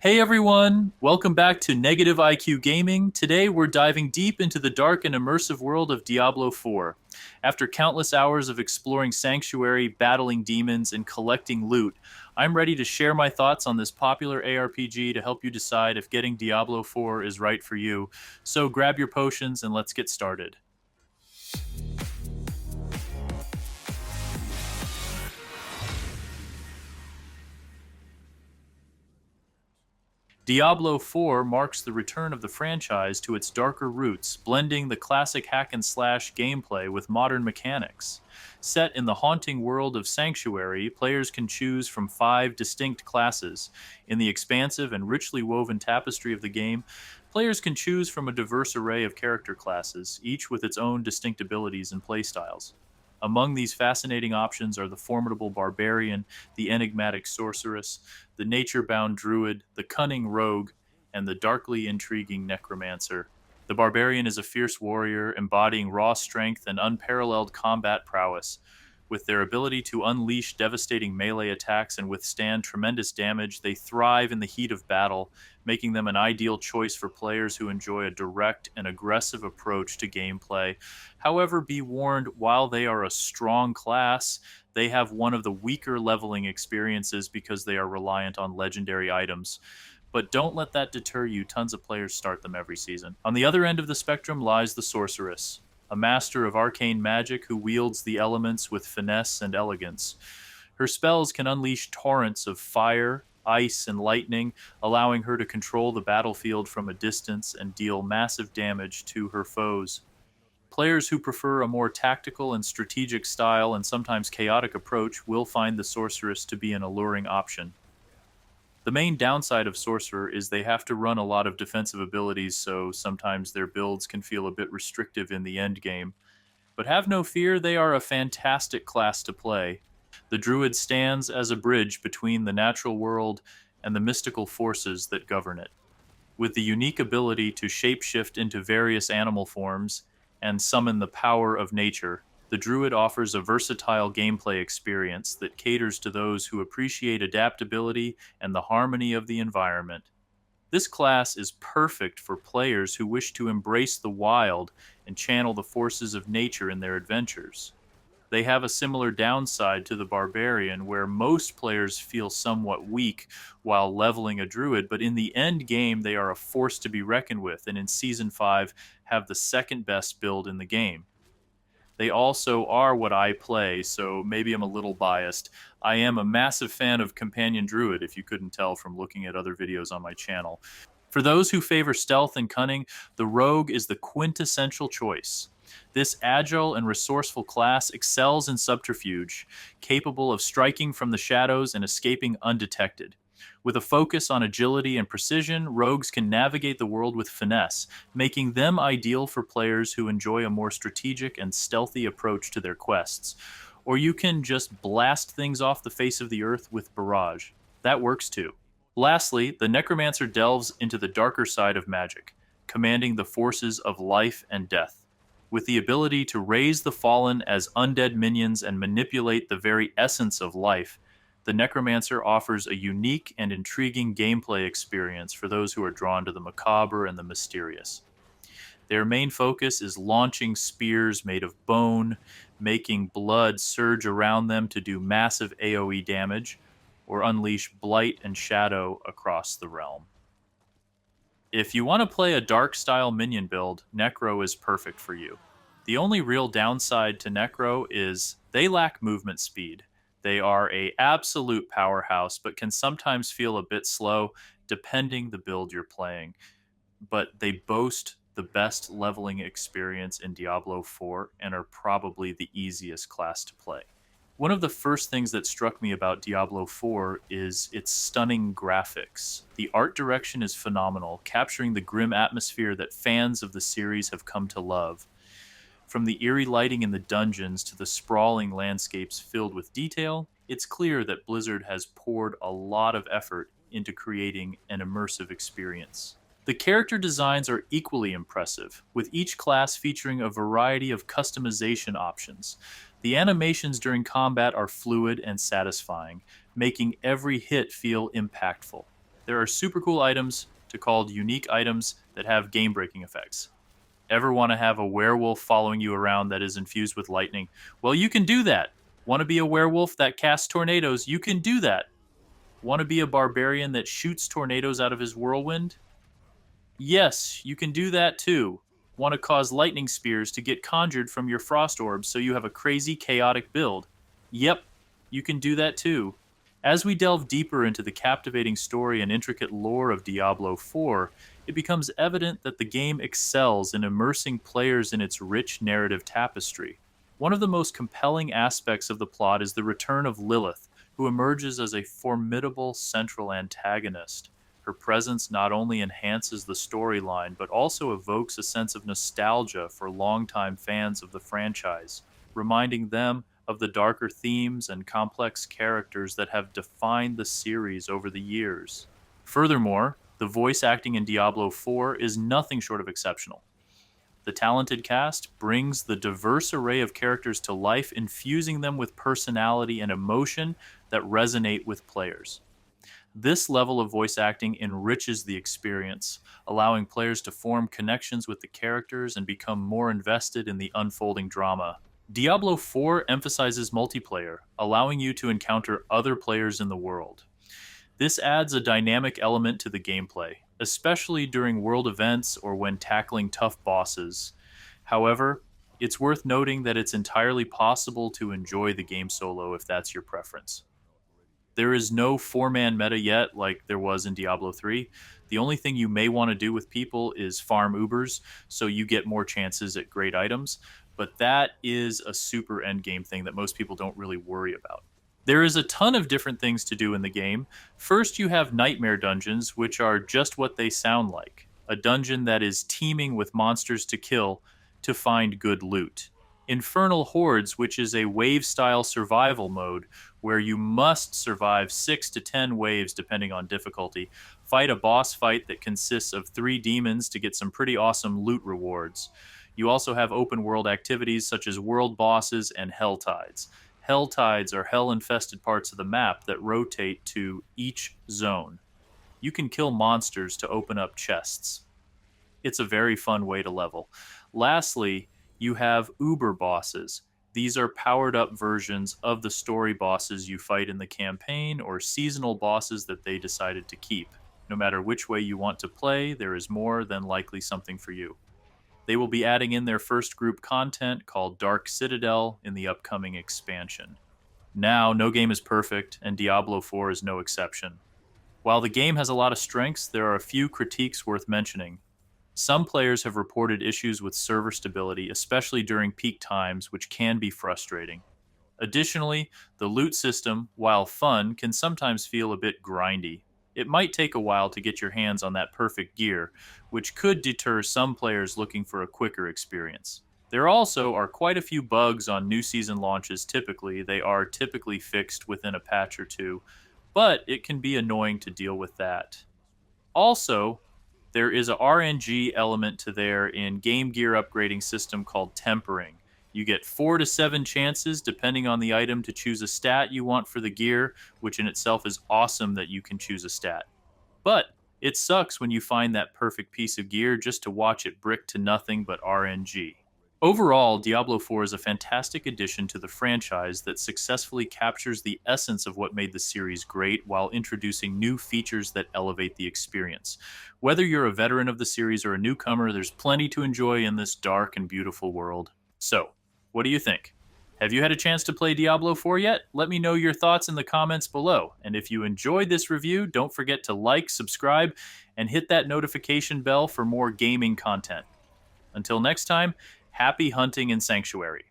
Hey everyone, welcome back to Negative IQ Gaming. Today we're diving deep into the dark and immersive world of Diablo 4. After countless hours of exploring Sanctuary, battling demons, and collecting loot, I'm ready to share my thoughts on this popular ARPG to help you decide if getting Diablo 4 is right for you. So grab your potions and let's get started. Diablo 4 marks the return of the franchise to its darker roots, blending the classic hack and slash gameplay with modern mechanics. Set in the haunting world of Sanctuary, players can choose from 5 distinct classes. In the expansive and richly woven tapestry of the game, players can choose from a diverse array of character classes, each with its own distinct abilities and playstyles. Among these fascinating options are the formidable barbarian, the enigmatic sorceress, the nature bound druid, the cunning rogue, and the darkly intriguing necromancer. The barbarian is a fierce warrior embodying raw strength and unparalleled combat prowess. With their ability to unleash devastating melee attacks and withstand tremendous damage, they thrive in the heat of battle, making them an ideal choice for players who enjoy a direct and aggressive approach to gameplay. However, be warned, while they are a strong class, they have one of the weaker leveling experiences because they are reliant on legendary items. But don't let that deter you. Tons of players start them every season. On the other end of the spectrum lies the sorceress, a master of arcane magic who wields the elements with finesse and elegance. Her spells can unleash torrents of fire, ice, and lightning, allowing her to control the battlefield from a distance and deal massive damage to her foes. Players who prefer a more tactical and strategic style and sometimes chaotic approach will find the sorceress to be an alluring option. The main downside of Sorcerer is they have to run a lot of defensive abilities, so sometimes their builds can feel a bit restrictive in the end game. But have no fear, they are a fantastic class to play. The Druid stands as a bridge between the natural world and the mystical forces that govern it. With the unique ability to shapeshift into various animal forms and summon the power of nature, the Druid offers a versatile gameplay experience that caters to those who appreciate adaptability and the harmony of the environment. This class is perfect for players who wish to embrace the wild and channel the forces of nature in their adventures. They have a similar downside to the barbarian, where most players feel somewhat weak while leveling a druid, but in the end game, they are a force to be reckoned with, and in Season 5, have the second best build in the game. They also are what I play, so maybe I'm a little biased. I am a massive fan of Companion Druid, if you couldn't tell from looking at other videos on my channel. For those who favor stealth and cunning, the Rogue is the quintessential choice. This agile and resourceful class excels in subterfuge, capable of striking from the shadows and escaping undetected. With a focus on agility and precision, rogues can navigate the world with finesse, making them ideal for players who enjoy a more strategic and stealthy approach to their quests. Or you can just blast things off the face of the earth with Barrage. That works too. Lastly, the Necromancer delves into the darker side of magic, commanding the forces of life and death. With the ability to raise the fallen as undead minions and manipulate the very essence of life, the Necromancer offers a unique and intriguing gameplay experience for those who are drawn to the macabre and the mysterious. Their main focus is launching spears made of bone, making blood surge around them to do massive AoE damage, or unleash blight and shadow across the realm. If you want to play a dark style minion build, Necro is perfect for you. The only real downside to Necro is they lack movement speed. They are a absolute powerhouse, but can sometimes feel a bit slow depending the build you're playing. But they boast the best leveling experience in Diablo 4 and are probably the easiest class to play. One of the first things that struck me about Diablo 4 is its stunning graphics. The art direction is phenomenal, capturing the grim atmosphere that fans of the series have come to love. From the eerie lighting in the dungeons to the sprawling landscapes filled with detail, it's clear that Blizzard has poured a lot of effort into creating an immersive experience. The character designs are equally impressive, with each class featuring a variety of customization options. The animations during combat are fluid and satisfying, making every hit feel impactful. There are super cool items to called unique items that have game breaking effects. Ever want to have a werewolf following you around that is infused with lightning? Well, you can do that. Want to be a werewolf that casts tornadoes? You can do that. Want to be a barbarian that shoots tornadoes out of his whirlwind? Yes, you can do that too. Want to cause lightning spears to get conjured from your frost orbs so you have a crazy, chaotic build? Yep, you can do that too. As we delve deeper into the captivating story and intricate lore of Diablo 4, it becomes evident that the game excels in immersing players in its rich narrative tapestry. One of the most compelling aspects of the plot is the return of Lilith, who emerges as a formidable central antagonist. Her presence not only enhances the storyline, but also evokes a sense of nostalgia for longtime fans of the franchise, reminding them of the darker themes and complex characters that have defined the series over the years. Furthermore, the voice acting in Diablo 4 is nothing short of exceptional. The talented cast brings the diverse array of characters to life, infusing them with personality and emotion that resonate with players. This level of voice acting enriches the experience, allowing players to form connections with the characters and become more invested in the unfolding drama. Diablo 4 emphasizes multiplayer, allowing you to encounter other players in the world. This adds a dynamic element to the gameplay, especially during world events or when tackling tough bosses. However, it's worth noting that it's entirely possible to enjoy the game solo if that's your preference. There is no four-man meta yet like there was in Diablo 3. The only thing you may want to do with people is farm Ubers so you get more chances at great items, but that is a super endgame thing that most people don't really worry about. There is a ton of different things to do in the game. First, you have nightmare dungeons, which are just what they sound like, a dungeon that is teeming with monsters to kill to find good loot. Infernal Hordes, which is a wave style survival mode where you must survive 6 to 10 waves depending on difficulty, fight a boss fight that consists of 3 demons to get some pretty awesome loot rewards. You also have open world activities such as world bosses and hell tides. Hell tides are hell infested parts of the map that rotate to each zone. You can kill monsters to open up chests. It's a very fun way to level. Lastly, you have Uber bosses. These are powered up versions of the story bosses you fight in the campaign or seasonal bosses that they decided to keep. No matter which way you want to play, there is more than likely something for you. They will be adding in their first group content called Dark Citadel in the upcoming expansion. Now, no game is perfect, and Diablo 4 is no exception. While the game has a lot of strengths, there are a few critiques worth mentioning. Some players have reported issues with server stability, especially during peak times, which can be frustrating. Additionally, the loot system, while fun, can sometimes feel a bit grindy. It might take a while to get your hands on that perfect gear, which could deter some players looking for a quicker experience. There also are quite a few bugs on new season launches typically. They are typically fixed within a patch or two, but it can be annoying to deal with that. Also, there is a RNG element to their in-game gear upgrading system called tempering. You get 4 to 7 chances, depending on the item, to choose a stat you want for the gear, which in itself is awesome that you can choose a stat. But it sucks when you find that perfect piece of gear just to watch it brick to nothing but RNG. Overall, Diablo 4 is a fantastic addition to the franchise that successfully captures the essence of what made the series great while introducing new features that elevate the experience. Whether you're a veteran of the series or a newcomer, there's plenty to enjoy in this dark and beautiful world. So, what do you think? Have you had a chance to play Diablo 4 yet? Let me know your thoughts in the comments below. And if you enjoyed this review, don't forget to like, subscribe, and hit that notification bell for more gaming content. Until next time, happy hunting in Sanctuary.